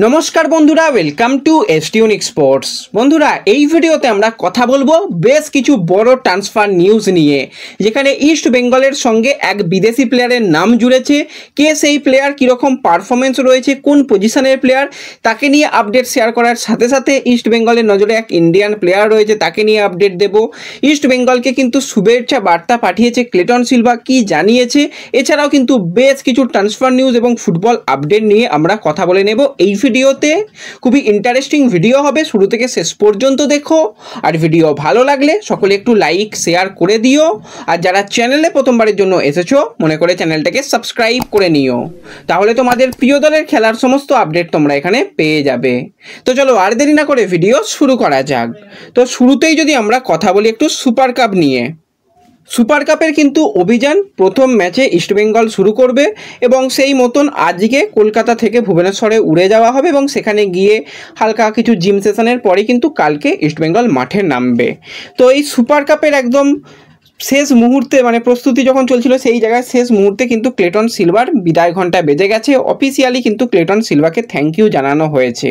নমস্কার বন্ধুরা, welcome to এসটিউনিক sports. বন্ধুরা, এই ভিডিওতে আমরা কথা বলবো বেশ কিছু বড় ট্রান্সফার নিউজ নিয়ে, যেখানে ইস্ট বেঙ্গলের সঙ্গে এক বিদেশি প্লেয়ারের নাম জুড়েছে। কে সেই প্লেয়ার, কীরকম পারফরমেন্স রয়েছে, কোন পজিশনের প্লেয়ার, তাকে নিয়ে আপডেট শেয়ার করার সাথে সাথে ইস্ট বেঙ্গলের নজরে এক ইন্ডিয়ান প্লেয়ার রয়েছে, তাকে নিয়ে আপডেট দেব। ইস্ট বেঙ্গলকে কিন্তু শুভেচ্ছা বার্তা পাঠিয়েছে ক্লেটন সিলভা, কি জানিয়েছে, এছাড়াও কিন্তু বেশ কিছু ট্রান্সফার নিউজ এবং ফুটবল আপডেট নিয়ে আমরা কথা বলে নেব। এই ভিডিওতে খুবই ইন্টারেস্টিং ভিডিও হবে, শুরু থেকে শেষ পর্যন্ত দেখো। আর ভিডিও ভালো লাগলে সকলে একটু লাইক শেয়ার করে দিও, আর যারা চ্যানেলে প্রথমবারের জন্য এসেছো মনে করে চ্যানেলটাকে সাবস্ক্রাইব করে নিও, তাহলে তোমাদের প্রিয় দলের খেলার সমস্ত আপডেট তোমরা এখানে পেয়ে যাবে। তো চলো আর দেরি না করে ভিডিও শুরু করা যাক। তো শুরুতেই যদি আমরা কথা বলি একটু সুপার কাপ নিয়ে। সুপার কাপের কিন্তু অভিযান প্রথম ম্যাচে ইস্টবেঙ্গল শুরু করবে, এবং সেই মতন আজকে কলকাতা থেকে ভুবনেশ্বরে উড়ে যাওয়া হবে, এবং সেখানে গিয়ে হালকা কিছু জিম সেশনের পরে কিন্তু কালকে ইস্টবেঙ্গল মাঠে নামবে। তো এই সুপার কাপের একদম শেষ মুহূর্তে, মানে প্রস্তুতি যখন চলছিল সেই জায়গায় শেষ মুহূর্তে কিন্তু ক্লেটন সিলভার বিদায় ঘন্টা বেজে গেছে। অফিসিয়ালি কিন্তু ক্লেটন সিলভাকে থ্যাংক ইউ জানানো হয়েছে।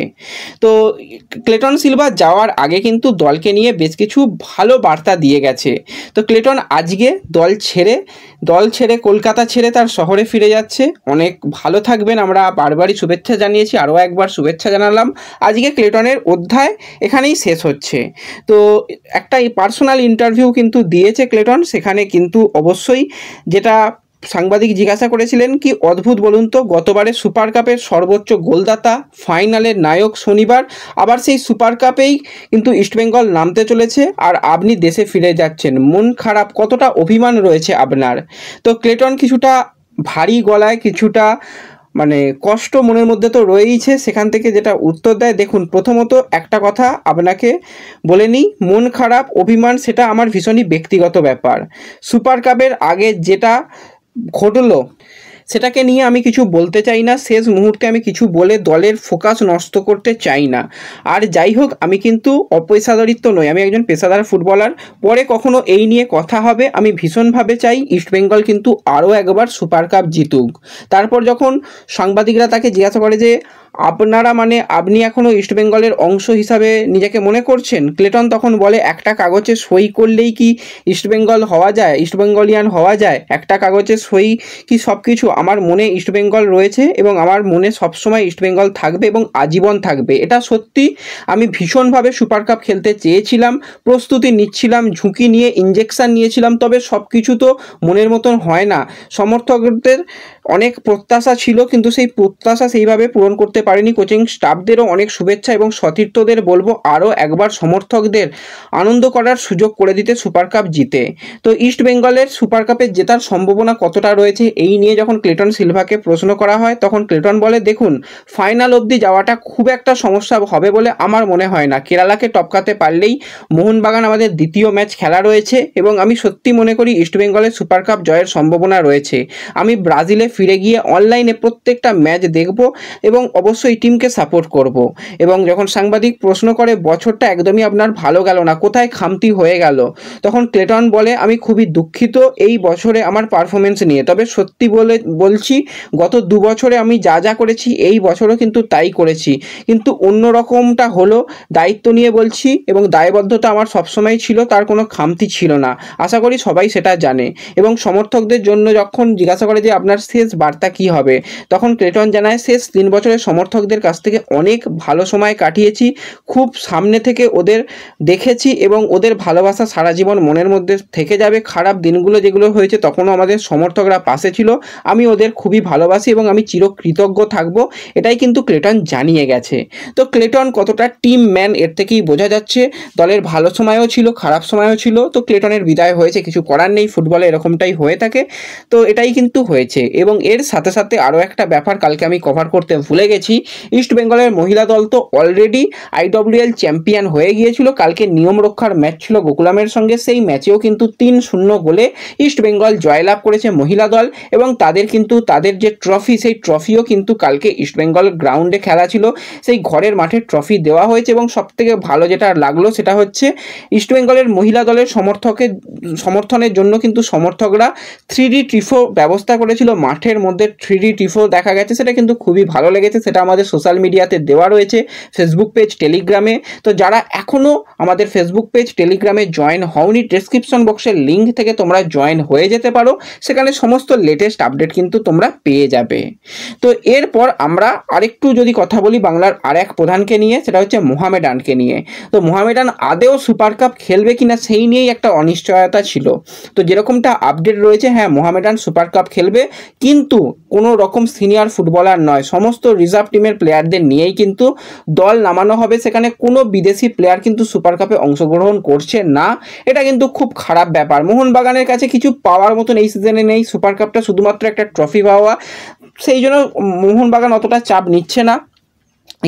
তো ক্লেটন সিলভা যাওয়ার আগে কিন্তু দলকে নিয়ে বেশ কিছু ভালো বার্তা দিয়ে গেছে। তো ক্লেটন আজকে দল ছেড়ে কলকাতা ছেড়ে তার শহরে ফিরে যাচ্ছে। অনেক ভালো থাকবেন, আমরা বারবারই শুভেচ্ছা জানিয়েছি, আরও একবার শুভেচ্ছা জানালাম। আজকে ক্লেটনের অধ্যায় এখানেই শেষ হচ্ছে। তো একটা পার্সোনাল ইন্টারভিউ কিন্তু দিয়েছে ক্লেটন, সেখানে কিন্তু অবশ্যই যেটা সাংবাদিক জিজ্ঞাসা করেছিলেন, কি অদ্ভুত বলুন তো, গতবারে সুপার কাপের সর্বোচ্চ গোলদাতা, ফাইনালের নায়ক শনিবার, আবার সেই সুপার কাপেই কিন্তু ইস্টবেঙ্গল নামতে চলেছে, আর আপনি দেশে ফিরে যাচ্ছেন, মন খারাপ, কতটা অভিমান রয়েছে আপনার? তো ক্লেটন কিছুটা ভারী গলায়, কিছুটা মানে কষ্ট মনের মধ্যে তো রয়েইছে, সেখান থেকে যেটা উত্তর দেয়, দেখুন প্রথমত একটা কথা আপনাকে বলে নিই, মন খারাপ অভিমান সেটা আমার ভীষণই ব্যক্তিগত ব্যাপার। সুপার কাপের আগে যেটা ঘটলো সেটাকে নিয়ে আমি কিছু বলতে চাই না, শেষ মুহূর্তে আমি কিছু বলে দলের ফোকাস নষ্ট করতে চাই না। আর যাই হোক, আমি কিন্তু অপেশাদারিত্ব নই, আমি একজন পেশাদার ফুটবলার। পরে কখনো এই নিয়ে কথা হবে। আমি ভীষণভাবে চাই ইস্টবেঙ্গল কিন্তু আরও একবার সুপার কাপ জিতুক। তারপর যখন সাংবাদিকরা তাকে জিজ্ঞাসা করে যে আপনি এখনও ইস্টবেঙ্গলের অংশ হিসাবে নিজেকে মনে করছেন, ক্লেটন তখন বলে, একটা কাগজে সই করলেই কি ইস্টবেঙ্গল হওয়া যায়, ইস্টবেঙ্গলিয়ান হওয়া যায়? একটা কাগজে সই কি সব কিছু? আমার মনে ইস্টবেঙ্গল রয়েছে, এবং আমার মনে সবসময় ইস্টবেঙ্গল থাকবে এবং আজীবন থাকবে। এটা সত্যি, আমি ভীষণভাবে সুপার কাপ খেলতে চেয়েছিলাম, প্রস্তুতি নিচ্ছিলাম, ঝুঁকি নিয়ে ইঞ্জেকশান নিয়েছিলাম, তবে সব কিছু তো মনের মতন হয় না। সমর্থকদের অনেক প্রত্যাশা ছিল, কিন্তু সেই প্রত্যাশা সেইভাবে পূরণ করতে পারেনি। কোচিং স্টাফদেরও অনেক শুভেচ্ছা, এবং সতীর্থদের বলবো আরও একবার সমর্থকদের আনন্দ করার সুযোগ করে দিতে সুপার কাপ জিতে। তো ইস্ট বেঙ্গলের সুপার কাপে জেতার সম্ভাবনা কতটা রয়েছে এই নিয়ে যখন ক্লেটন সিলভাকে প্রশ্ন করা হয়, তখন ক্লেটন বলে, দেখুন ফাইনাল অবধি যাওয়াটা খুব একটা সমস্যা হবে বলে আমার মনে হয় না। কেরালাকে টপকাতে পারলেই মোহনবাগান আমাদের দ্বিতীয় ম্যাচ খেলা রয়েছে, এবং আমি সত্যি মনে করি ইস্ট বেঙ্গলের সুপার কাপ জয়ের সম্ভাবনা রয়েছে। আমি ব্রাজিলে ফিরে গিয়ে অনলাইনে প্রত্যেকটা ম্যাচ দেখব, এবং অবশ্যই টিমকে সাপোর্ট করব। এবং যখন সাংবাদিক প্রশ্ন করে, বছরটা একদমই আপনার ভালো গেল না, কোথায় খামতি হয়ে গেল, তখন ক্লেটন বলে, আমি খুবই দুঃখিত এই বছরে আমার পারফরমেন্স নিয়ে, তবে সত্যি বলছি গত 2 বছরে আমি যা করেছি এই বছরও কিন্তু তাই করেছি, কিন্তু অন্য রকমটা হলো। দায়িত্ব নিয়ে বলছি, এবং দায়বদ্ধতা আমার সবসময় ছিল, তার কোনো খামতি ছিল না। আশা করি সবাই সেটা জানে। এবং সমর্থকদের জন্য যখন জিজ্ঞাসা করে যে আপনার শেষ বার্তা কী হবে, তখন ক্লেটন জানায়, শেষ 3 বছরের সমর্থকদের কাছ থেকে অনেক ভালো সময় কাটিয়েছি, খুব সামনে থেকে ওদের দেখেছি, এবং ওদের ভালোবাসা সারা জীবন মনের মধ্যে থেকে যাবে। খারাপ দিনগুলো যেগুলো হয়েছে তখনও আমাদের সমর্থকরা পাশে ছিল, আমি ওদের খুবই ভালোবাসি, এবং আমি চিরকৃতজ্ঞ থাকবো, এটাই কিন্তু ক্লেটন জানিয়ে গেছে। তো ক্লেটন কতটা টিম ম্যান এর থেকেই বোঝা যাচ্ছে। দলের ভালো সময়ও ছিল, খারাপ সময়ও ছিল, তো ক্লেটনের বিদায় হয়েছে, কিছু করার নেই, ফুটবলে এরকমটাই হয়ে থাকে। তো এটাই কিন্তু হয়েছে। এবং এর সাথে সাথে আরও একটা ব্যাপার কালকে আমি কভার করতে ভুলে গেছি, ইস্ট বেঙ্গলের মহিলা দল তো অলরেডি IWL চ্যাম্পিয়ন হয়ে গিয়েছিল। কালকে নিয়ম রক্ষার ম্যাচ ছিল গোকুলামের সঙ্গে, সেই ম্যাচেও কিন্তু 3-0 গোলে ইস্ট বেঙ্গল জয়লাভ করেছে মহিলা দল, এবং তাদের যে ট্রফি, সেই ট্রফিও কিন্তু কালকে ইস্ট বেঙ্গল গ্রাউন্ডে খেলা ছিল, সেই ঘরের মাঠে ট্রফি দেওয়া হয়েছে। এবং সবথেকে ভালো যেটা লাগলো সেটা হচ্ছে ইস্ট বেঙ্গলের মহিলা দলের সমর্থনের জন্য কিন্তু সমর্থকরা 3D টিফো ব্যবস্থা করেছিল মাঠে। মাঠের মধ্যে 3D টিফো দেখা গেছে, সেটা কিন্তু খুবই ভালো লেগেছে। সেটা আমাদের সোশ্যাল মিডিয়াতে দেওয়া রয়েছে, ফেসবুক পেজ, টেলিগ্রামে। তো যারা এখনও আমাদের ফেসবুক পেজ, টেলিগ্রামে জয়েন হওনি, ডেসক্রিপশন বক্সের লিঙ্ক থেকে তোমরা জয়েন হয়ে যেতে পারো, সেখানে সমস্ত লেটেস্ট আপডেট কিন্তু তোমরা পেয়ে যাবে। তো এরপর আমরা আরেকটু যদি কথা বলি বাংলার আরেক প্রধানকে নিয়ে, সেটা হচ্ছে মোহামেডানকে নিয়ে। তো মোহামেডান আদেও সুপার কাপ খেলবে কিনা সেই নিয়েই একটা অনিশ্চয়তা ছিল। তো যেরকমটা আপডেট রয়েছে, হ্যাঁ মোহামেডান সুপার কাপ খেলবে, কিন্তু কোনো রকম সিনিয়র ফুটবলার নয়, সমস্ত রিজার্ভ টিমের প্লেয়ারদের নিয়েই কিন্তু দল নামানো হবে। সেখানে কোনো বিদেশি প্লেয়ার কিন্তু সুপার কাপে অংশগ্রহণ করছে না। এটা কিন্তু খুব খারাপ ব্যাপার। মোহনবাগানের কাছে কিছু পাওয়ার মতন এই সিজনে নেই, সুপার কাপটা শুধুমাত্র একটা ট্রফি পাওয়া, সেই জন্য মোহনবাগান অতটা চাপ নিচ্ছে না।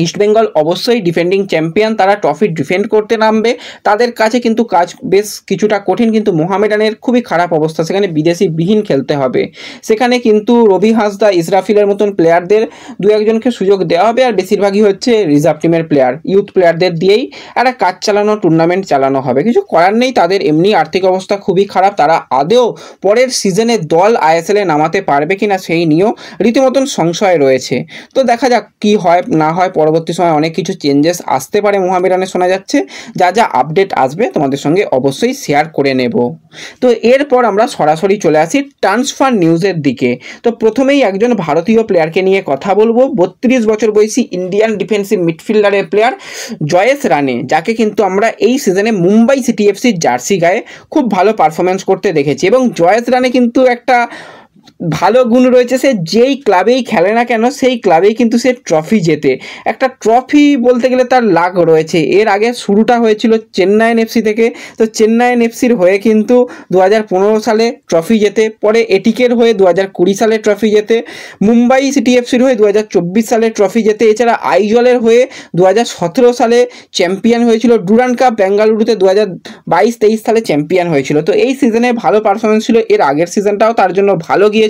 ইস্টবেঙ্গল অবশ্যই ডিফেন্ডিং চ্যাম্পিয়ন, তারা ট্রফি ডিফেন্ড করতে নামবে, তাদের কাছে কিন্তু কাজ বেশ কিছুটা কঠিন। কিন্তু মোহামেডানের খুবই খারাপ অবস্থা, সেখানে বিদেশি বিহীন খেলতে হবে। সেখানে কিন্তু রবি হাসদা, ইসরাফিলের মতন প্লেয়ারদের দু একজনকে সুযোগ দেওয়া হবে, আর বেশিরভাগই হচ্ছে রিজার্ভ টিমের প্লেয়ার, ইউথ প্লেয়ারদের দিয়েই একটা কাজ চালানো, টুর্নামেন্ট চালানো হবে। কিছু করার নেই, তাদের এমনি আর্থিক অবস্থা খুবই খারাপ। তারা আদেও পরের সিজনে দল আইএসএলে নামাতে পারবে কিনা সেই নিয়েও রীতিমতন সংশয় রয়েছে। তো দেখা যাক কি হয় না হয়, পরবর্তী সময় অনেক কিছু চেঞ্জেস আসতে পারে মোহামেডানে শোনা যাচ্ছে। যা যা আপডেট আসবে তোমাদের সঙ্গে অবশ্যই শেয়ার করে নেব। তো এরপর আমরা সরাসরি চলে আসি ট্রান্সফার নিউজের দিকে। তো প্রথমেই একজন ভারতীয় প্লেয়ারকে নিয়ে কথা বলবো, 32 বছর বয়সী ইন্ডিয়ান ডিফেন্সিভ মিডফিল্ডারের প্লেয়ার জয়েশ রানে, যাকে কিন্তু আমরা এই সিজনে মুম্বাই সিটি এফসির জার্সি গায়ে খুব ভালো পারফরমেন্স করতে দেখেছি। এবং জয়েশ রানে কিন্তু একটা ভালো গুণ রয়েছে, সে যেই ক্লাবেই খেলে না কেন সেই ক্লাবেই কিন্তু সে ট্রফি জেতে। একটা ট্রফি বলতে গেলে তার লাগ রয়েছে। এর আগে শুরুটা হয়েছিল চেন্নাইন এফসি থেকে, তো চেন্নাইন এফসির হয়ে কিন্তু 2015 সালে ট্রফি জেতে, পরে এটিকের হয়ে 2020 সালে ট্রফি জেতে, মুম্বাই সিটি এফসির হয়ে 2024 সালে ট্রফি জেতে, এছাড়া আইজলের হয়ে 2017 সালে চ্যাম্পিয়ন হয়েছিল, ডুরান্ড কাপ বেঙ্গালুরুতে 2022-23 সালে চ্যাম্পিয়ন হয়েছিল। তো এই সিজনে ভালো পারফরমেন্স ছিল, এর আগের সিজনটাও তার জন্য ভালো গিয়েছিল,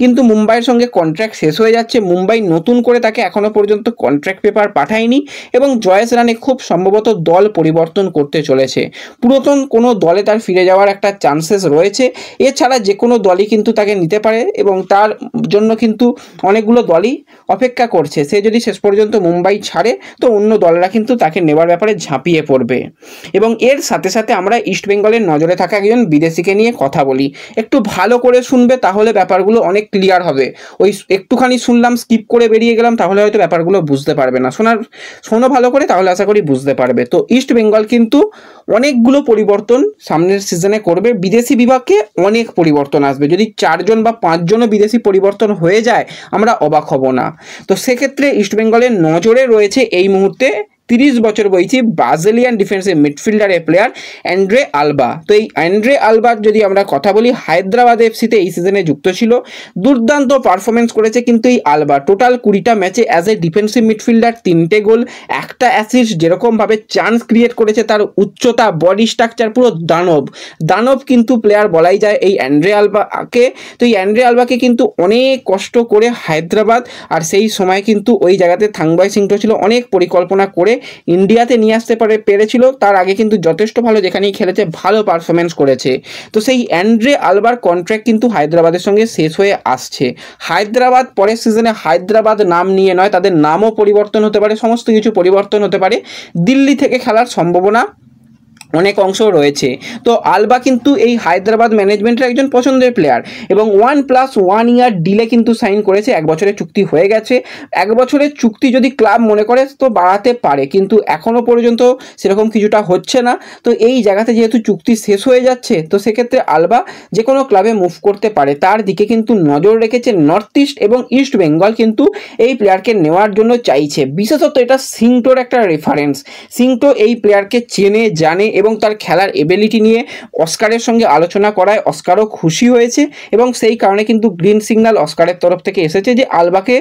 কিন্তু মুম্বাইয়ের সঙ্গে কন্ট্রাক্ট শেষ হয়ে যাচ্ছে। মুম্বাই নতুন করে তাকে এখনও পর্যন্ত কন্ট্রাক্ট পেপার পাঠায়নি, এবং জয়েশ রানে খুব সম্ভবত দল পরিবর্তন করতে চলেছে। পুরাতন কোনো দলে তার ফিরে যাওয়ার একটা চান্সেস রয়েছে। এছাড়া যে কোনো দলই কিন্তু তাকে নিতে পারে, এবং তার জন্য কিন্তু অনেকগুলো দলই অপেক্ষা করছে। সে যদি শেষ পর্যন্ত মুম্বাই ছাড়ে, তো অন্য দলরা কিন্তু তাকে নেওয়ার ব্যাপারে ঝাঁপিয়ে পড়বে। এবং এর সাথে সাথে আমরা ইস্টবেঙ্গলের নজরে থাকা একজন বিদেশিকে নিয়ে কথা বলি। একটু ভালো করে শুনবে, তাহলে ব্যাপারগুলো অনেক ক্লিয়ার হবে। ওই একটুখানি শুনলাম, স্কিপ করে বেরিয়ে গেলাম, তাহলে হয়তো ব্যাপারগুলো বুঝতে পারবে না। শোনো ভালো করে, তাহলে আশা করি বুঝতে পারবে। তো ইস্ট বেঙ্গল কিন্তু অনেকগুলো পরিবর্তন সামনের সিজনে করবে। বিদেশি বিভাগে অনেক পরিবর্তন আসবে। যদি 4 জন বা 5 জনও বিদেশি পরিবর্তন হয়ে যায়, আমরা অবাক হব না। তো সেক্ষেত্রে ইস্ট বেঙ্গলের নজরে রয়েছে এই মুহূর্তে 30 বছর বয়সী ব্রাজিলিয়ান ডিফেন্সিভ মিডফিল্ডারের প্লেয়ার অ্যান্ড্রে আলবা। তো এই অ্যান্ড্রে আলবার যদি আমরা কথা বলি, হায়দ্রাবাদ এফসিতে এই সিজনে যুক্ত ছিল, দুর্দান্ত পারফরমেন্স করেছে। কিন্তু এই আলবা টোটাল 20টা ম্যাচে অ্যাজ এ ডিফেন্সিভ মিডফিল্ডার 3টে গোল, 1টা অ্যাসিস্ট, যেরকমভাবে চান্স ক্রিয়েট করেছে, তার উচ্চতা, বডি স্ট্রাকচার পুরো দানব কিন্তু প্লেয়ার বলাই যায় এই অ্যান্ড্রে আলবাকে। তো এই অ্যান্ড্রে আলবাকে কিন্তু অনেক কষ্ট করে হায়দ্রাবাদ, আর সেই সময় কিন্তু ওই জায়গাতে থাংবাই সিংটো ছিল, অনেক পরিকল্পনা করে ইন্ডিয়াতে নিয়ে আসতে পেরেছিল। তার আগে কিন্তু যথেষ্ট ভালো, যেখানেই খেলেছে ভালো পারফরমেন্স করেছে। তো সেই অ্যান্ড্রে আলবার কন্ট্রাক্ট কিন্তু হায়দ্রাবাদের সঙ্গে শেষ হয়ে আসছে। হায়দ্রাবাদ পরের সিজনে হায়দ্রাবাদ নাম নিয়ে নয়, তাদের নামও পরিবর্তন হতে পারে, সমস্ত কিছু পরিবর্তন হতে পারে। দিল্লি থেকে খেলার সম্ভাবনা অনেক অংশ রয়েছে। তো আলবা কিন্তু এই হায়দ্রাবাদ ম্যানেজমেন্টের একজন পছন্দের প্লেয়ার, এবং 1+1 ইয়ার ডিলে কিন্তু সাইন করেছে। 1 বছরের চুক্তি হয়ে গেছে। 1 বছরের চুক্তি যদি ক্লাব মনে করে তো বাড়াতে পারে, কিন্তু এখনও পর্যন্ত সেরকম কিছুটা হচ্ছে না। তো এই জায়গাতে যেহেতু চুক্তি শেষ হয়ে যাচ্ছে, তো সেক্ষেত্রে আলবা যে কোনো ক্লাবে মুভ করতে পারে। তার দিকে কিন্তু নজর রেখেছে নর্থ ইস্ট, এবং ইস্ট বেঙ্গল কিন্তু এই প্লেয়ারকে নেওয়ার জন্য চাইছে। বিশেষত এটা সিংটোর একটা রেফারেন্স। সিংটো এই প্লেয়ারকে চেনে জানে, এবং তার খেলার এবিলিটি নিয়ে অস্কারের সঙ্গে আলোচনা করায় অস্কারও খুশি হয়েছে, এবং সেই কারণে কিন্তু গ্রিন সিগন্যাল অস্কারের তরফ থেকে এসেছে যে আলবাকে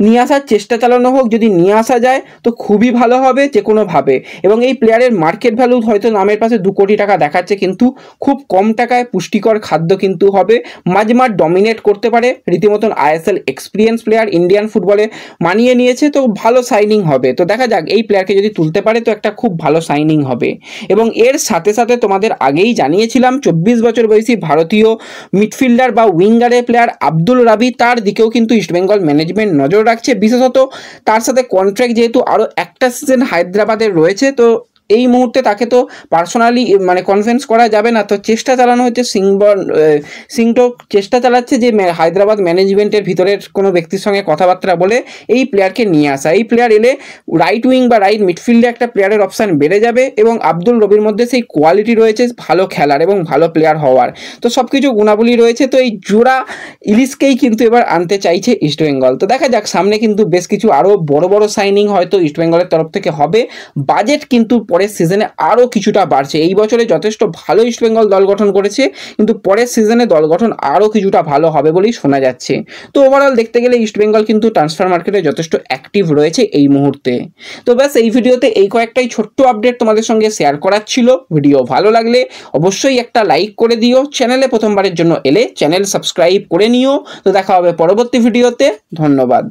নিয়ে আসার চেষ্টা চালানো হোক। যদি নিয়ে আসা যায় তো খুবই ভালো হবে যে কোনোভাবে। এবং এই প্লেয়ারের মার্কেট ভ্যালু হয়তো নামের পাশে 2 কোটি টাকা দেখাচ্ছে, কিন্তু খুব কম টাকায় পুষ্টিকর খাদ্য কিন্তু হবে। মাঝমাঠ ডমিনেট করতে পারে, রীতিমতন আইএসএল এক্সপিরিয়েন্স প্লেয়ার, ইন্ডিয়ান ফুটবলে মানিয়ে নিয়েছে, তো ভালো সাইনিং হবে। তো দেখা যাক এই প্লেয়ারকে যদি তুলতে পারে তো একটা খুব ভালো সাইনিং হবে। এবং এর সাথে সাথে তোমাদের আগেই জানিয়েছিলাম 24 বছর বয়সী ভারতীয় মিডফিল্ডার বা উইঙ্গারের প্লেয়ার আব্দুল রাবি, তার দিকেও কিন্তু ইস্টবেঙ্গল ম্যানেজমেন্ট নজর রাখছে। বিশেষত তার সাথে কন্ট্রাক্ট যেহেতু আরও একটা সিজন হায়দ্রাবাদের রয়েছে, তো এই মুহূর্তে তাকে তো পার্সোনালি মানে কনভিন্স করা যাবে না, তো চেষ্টা চালানো হচ্ছে সিংটো চেষ্টা চালাচ্ছে যে হায়দ্রাবাদ ম্যানেজমেন্টের ভিতরের কোনো ব্যক্তির সঙ্গে কথাবার্তা বলে এই প্লেয়ারকে নিয়ে আসা। এই প্লেয়ার এলে রাইট উইং বা রাইট মিডফিল্ডে একটা প্লেয়ারের অপশান বেড়ে যাবে এবং আব্দুল রবির মধ্যে সেই কোয়ালিটি রয়েছে ভালো খেলার এবং ভালো প্লেয়ার হওয়ার, তো সব কিছু গুণাবলী রয়েছে। তো এই জোড়া ইলিশকেই কিন্তু এবার আনতে চাইছে ইস্টবেঙ্গল। তো দেখা যাক, সামনে কিন্তু বেশ কিছু আরও বড় বড় সাইনিং হয়তো ইস্টবেঙ্গলের তরফ থেকে হবে। বাজেট কিন্তু পরের সিজনে আরও কিছুটা বাড়ছে। এই বছরে যথেষ্ট ভালো ইস্টবেঙ্গল দল গঠন করেছে, কিন্তু পরের সিজনে দল গঠন আরও কিছুটা ভালো হবে বলেই শোনা যাচ্ছে। তো ওভারঅল দেখতে গেলে ইস্টবেঙ্গল কিন্তু ট্রান্সফার মার্কেটে যথেষ্ট অ্যাক্টিভ রয়েছে এই মুহূর্তে। তো ব্যাস এই ভিডিওতে এই কয়েকটাই ছোট্ট আপডেট তোমাদের সঙ্গে শেয়ার করার ছিল। ভিডিও ভালো লাগলে অবশ্যই একটা লাইক করে দিও, চ্যানেলে প্রথমবারের জন্য এলে চ্যানেল সাবস্ক্রাইব করে নিও। তো দেখা হবে পরবর্তী ভিডিওতে, ধন্যবাদ।